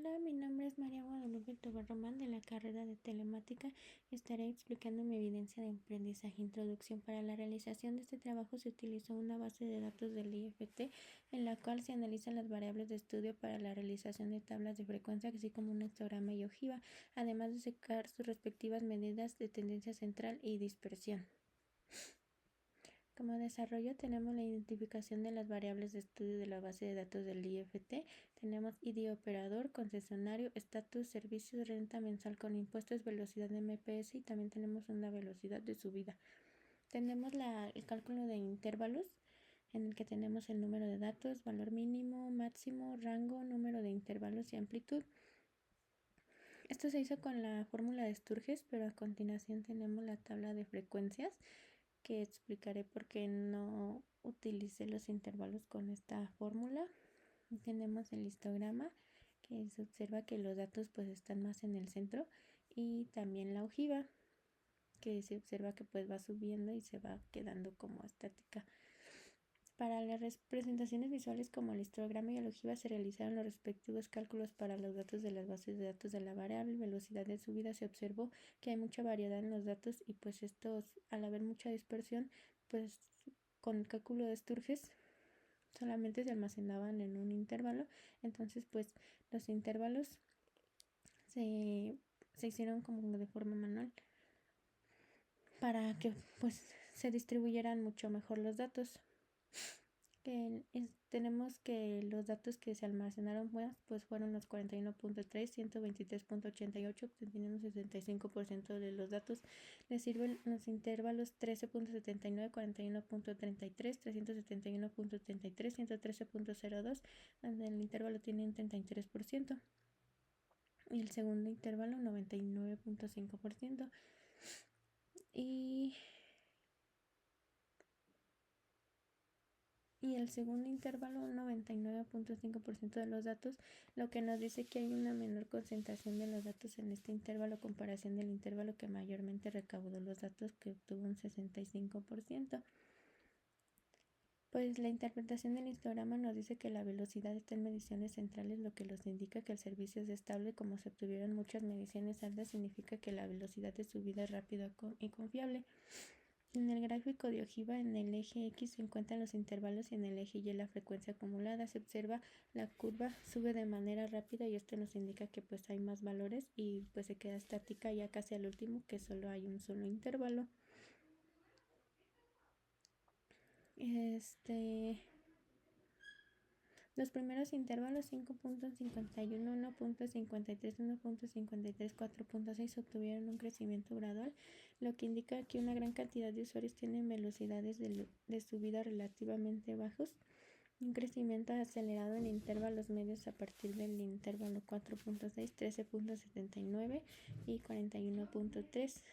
Hola, mi nombre es María Guadalupe Tobar Román de la carrera de Telemática. Estaré explicando mi evidencia de aprendizaje. Introducción. Para la realización de este trabajo se utilizó una base de datos del IFT en la cual se analizan las variables de estudio para la realización de tablas de frecuencia, así como un histograma y ojiva, además de sacar sus respectivas medidas de tendencia central y dispersión. Como desarrollo tenemos la identificación de las variables de estudio de la base de datos del IFT. Tenemos ID operador, concesionario, estatus, servicios, renta mensual con impuestos, velocidad de MPS y también tenemos una velocidad de subida. Tenemos el cálculo de intervalos en el que tenemos el número de datos, valor mínimo, máximo, rango, número de intervalos y amplitud. Esto se hizo con la fórmula de Sturges, pero a continuación tenemos la tabla de frecuencias, que explicaré por qué no utilicé los intervalos con esta fórmula. Tenemos el histograma, que se observa que los datos pues están más en el centro, y también la ojiva, que se observa que pues va subiendo y se va quedando como estática. Para las representaciones visuales como el histograma y la ojiva se realizaron los respectivos cálculos para los datos de las bases de datos de la variable velocidad de subida. Se observó que hay mucha variedad en los datos y pues estos, al haber mucha dispersión, pues con el cálculo de Sturges solamente se almacenaban en un intervalo. Entonces pues los intervalos se hicieron como de forma manual para que pues se distribuyeran mucho mejor los datos. Tenemos que los datos que se almacenaron pues fueron los 41.3, 123.88, obteniendo 65% de los datos. Les sirven los intervalos 13.79, 41.33, 371.33, 113.02, donde el intervalo tiene un 33%. Y el segundo intervalo 99.5%. Y el segundo intervalo 99.5% de los datos, lo que nos dice que hay una menor concentración de los datos en este intervalo a comparación del intervalo que mayormente recaudó los datos, que obtuvo un 65%. Pues la interpretación del histograma nos dice que la velocidad está en mediciones centrales, lo que nos indica que el servicio es estable. Como se obtuvieron muchas mediciones altas, significa que la velocidad de subida es rápida y confiable. En el gráfico de ojiva, en el eje X se encuentran los intervalos y en el eje Y la frecuencia acumulada. Se observa la curva sube de manera rápida y esto nos indica que pues hay más valores y pues se queda estática ya casi al último, que solo hay un solo intervalo. Los primeros intervalos 5.51, 1.53, 1.53, 4.6 obtuvieron un crecimiento gradual, lo que indica que una gran cantidad de usuarios tienen velocidades de subida relativamente bajos. Un crecimiento acelerado en intervalos medios a partir del intervalo 4.6, 13.79 y 41.3.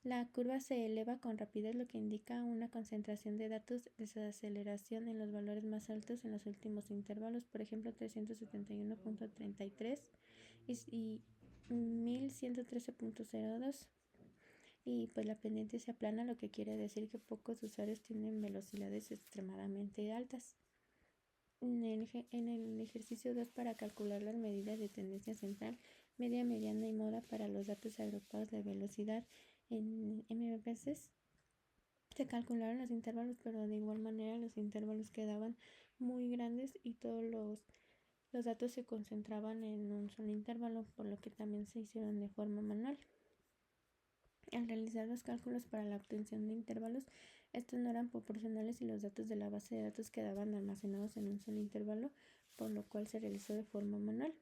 La curva se eleva con rapidez, lo que indica una concentración de datos de desaceleración en los valores más altos en los últimos intervalos, por ejemplo 371.33 y 1113.02. Y pues la pendiente se aplana, lo que quiere decir que pocos usuarios tienen velocidades extremadamente altas. En el ejercicio 2, para calcular las medidas de tendencia central, media, mediana y moda para los datos agrupados de velocidad en MPS, se calcularon los intervalos, pero de igual manera los intervalos quedaban muy grandes y todos los datos se concentraban en un solo intervalo, por lo que también se hicieron de forma manual. Al realizar los cálculos para la obtención de intervalos, estos no eran proporcionales y los datos de la base de datos quedaban almacenados en un solo intervalo, por lo cual se realizó de forma manual.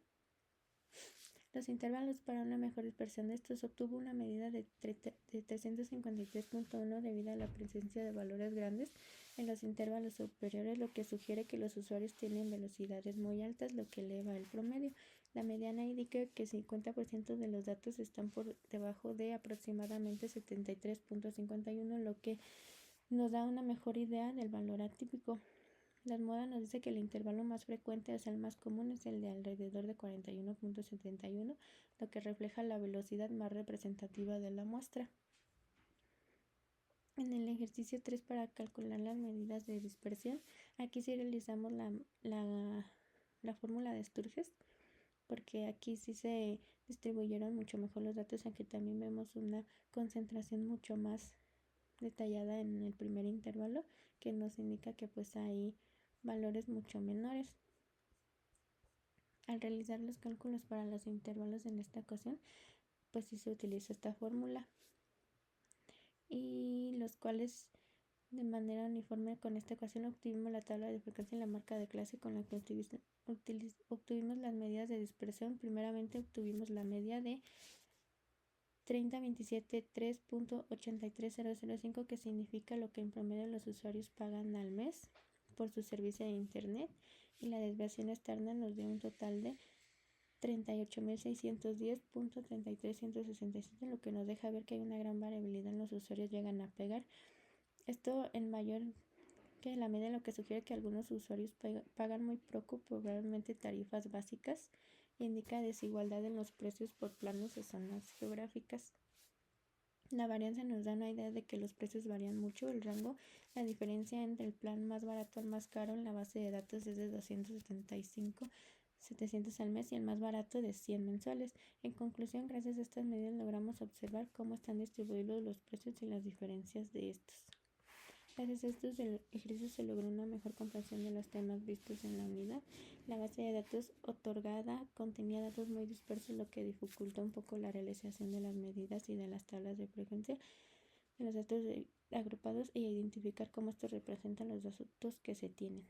Los intervalos para una mejor dispersión de estos obtuvo una medida de 353.1 debido a la presencia de valores grandes en los intervalos superiores, lo que sugiere que los usuarios tienen velocidades muy altas, lo que eleva el promedio. La mediana indica que 50% de los datos están por debajo de aproximadamente 73.51, lo que nos da una mejor idea del valor atípico. La moda nos dice que el intervalo más frecuente, o sea el más común, es el de alrededor de 41.71, lo que refleja la velocidad más representativa de la muestra. En el ejercicio 3, para calcular las medidas de dispersión, aquí sí realizamos la fórmula de Sturges, porque aquí sí se distribuyeron mucho mejor los datos, aunque también vemos una concentración mucho más detallada en el primer intervalo, que nos indica que pues hay valores mucho menores. Al realizar los cálculos para los intervalos en esta ocasión, pues sí se utiliza esta fórmula, y los cuales de manera uniforme con esta ecuación obtuvimos la tabla de frecuencia y la marca de clase con la que obtuvimos las medidas de dispersión. Primeramente obtuvimos la media de 30.27.3.83005, que significa lo que en promedio los usuarios pagan al mes por su servicio de internet, y la desviación externa nos dio un total de 38.610.33167, lo que nos deja ver que hay una gran variabilidad en los usuarios llegan a pegar. Esto en mayor que la media, lo que sugiere que algunos usuarios pagan muy poco, probablemente tarifas básicas, indica desigualdad en los precios por planos o zonas geográficas. La varianza nos da una idea de que los precios varían mucho. El rango, la diferencia entre el plan más barato al más caro en la base de datos es de 275.700 al mes y el más barato de 100 mensuales. En conclusión, gracias a estas medidas logramos observar cómo están distribuidos los precios y las diferencias de estos. Gracias a estos ejercicios se logró una mejor comprensión de los temas vistos en la unidad. La base de datos otorgada contenía datos muy dispersos, lo que dificultó un poco la realización de las medidas y de las tablas de frecuencia de los datos agrupados, e identificar cómo estos representan los datos que se tienen.